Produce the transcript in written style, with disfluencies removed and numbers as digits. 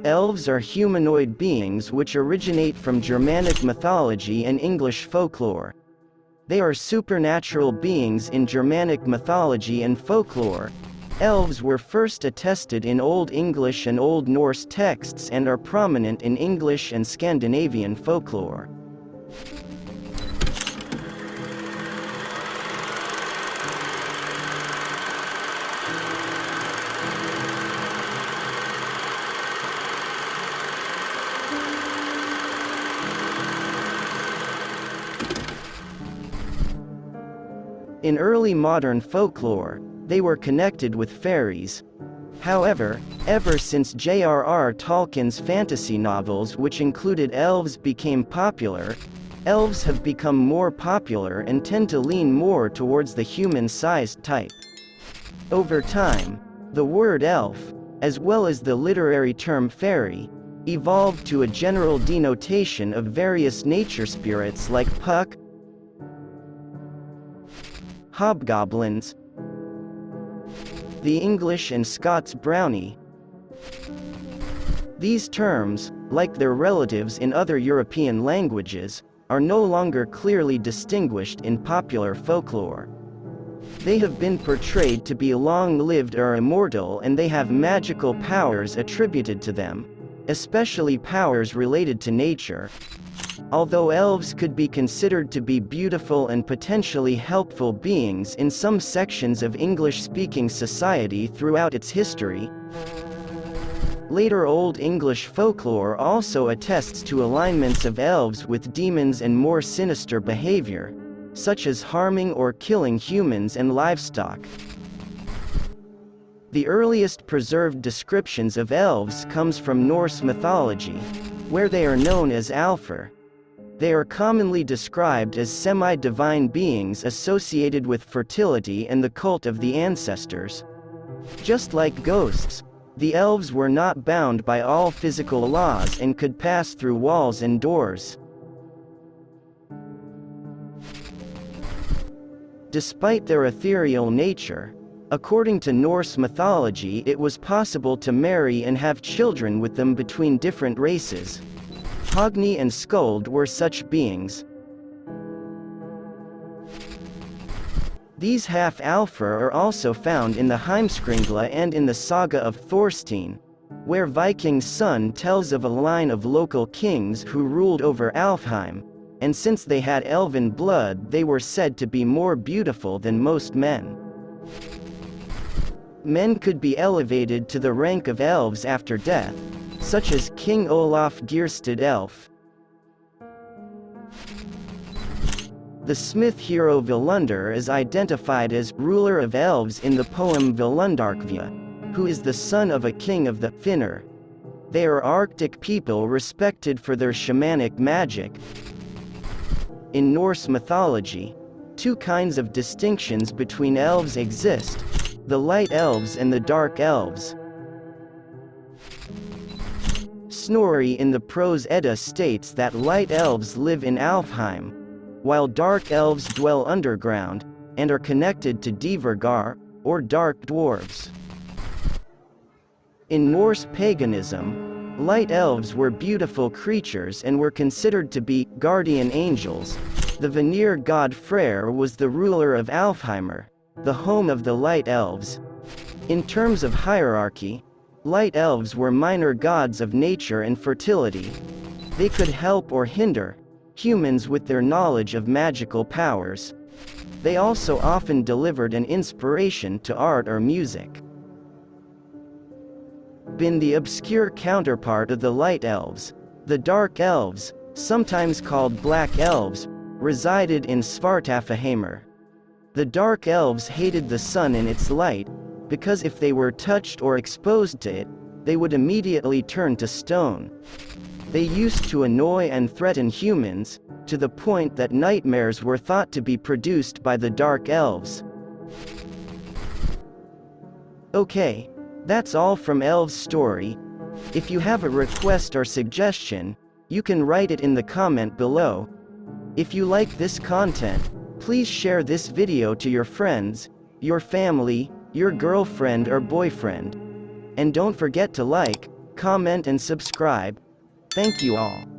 Elves are humanoid beings which originate from Germanic mythology and English folklore. They are supernatural beings in Germanic mythology and folklore. Elves were first attested in Old English and Old Norse texts and are prominent in English and Scandinavian folklore. In early modern folklore, they were connected with fairies. However, ever since J.R.R. Tolkien's fantasy novels, which included elves, became popular, elves have become more popular and tend to lean more towards the human-sized type. Over time, the word elf, as well as the literary term fairy, evolved to a general denotation of various nature spirits like puck, hobgoblins, the English and Scots brownie. These terms, like their relatives in other European languages, are no longer clearly distinguished in popular folklore. They have been portrayed to be long-lived or immortal, and they have magical powers attributed to them, especially powers related to nature. Although elves could be considered to be beautiful and potentially helpful beings in some sections of English-speaking society throughout its history, later Old English folklore also attests to alignments of elves with demons and more sinister behavior, such as harming or killing humans and livestock. The earliest preserved descriptions of elves comes from Norse mythology, where they are known as Alfar. They are commonly described as semi-divine beings associated with fertility and the cult of the ancestors. Just like ghosts, the elves were not bound by all physical laws and could pass through walls and doors. Despite their ethereal nature, according to Norse mythology, it was possible to marry and have children with them between different races. Hogni and Skuld were such beings. These half-Alfar are also found in the Heimskringla and in the saga of Thorstein, where Viking's son tells of a line of local kings who ruled over Alfheim, and since they had elven blood, they were said to be more beautiful than most men. Men could be elevated to the rank of elves after death, such as King Olaf Geirstad-Elf. The smith hero Völundr is identified as ruler of elves in the poem Völundarkvia, who is the son of a king of the Finnar. They are Arctic people respected for their shamanic magic. In Norse mythology, two kinds of distinctions between elves exist: the light elves and the dark elves. Snorri in the Prose Edda states that light elves live in Alfheim, while dark elves dwell underground, and are connected to Divergar, or dark dwarves. In Norse paganism, light elves were beautiful creatures and were considered to be guardian angels. The Vanir god Freyr was the ruler of Alfheimr, the home of the light elves. In terms of hierarchy, light elves were minor gods of nature and fertility. They could help or hinder humans with their knowledge of magical powers. They also often delivered an inspiration to art or music. Been the obscure counterpart of the light elves, the dark elves, sometimes called black elves, resided in Svartalfaheimr. The dark elves hated the sun and its light, because if they were touched or exposed to it, they would immediately turn to stone. They used to annoy and threaten humans, to the point that nightmares were thought to be produced by the dark elves. Okay, that's all from Elves' story. If you have a request or suggestion, you can write it in the comment below. If you like this content, please share this video to your friends, your family, your girlfriend or boyfriend. And don't forget to like, comment and subscribe. Thank you all.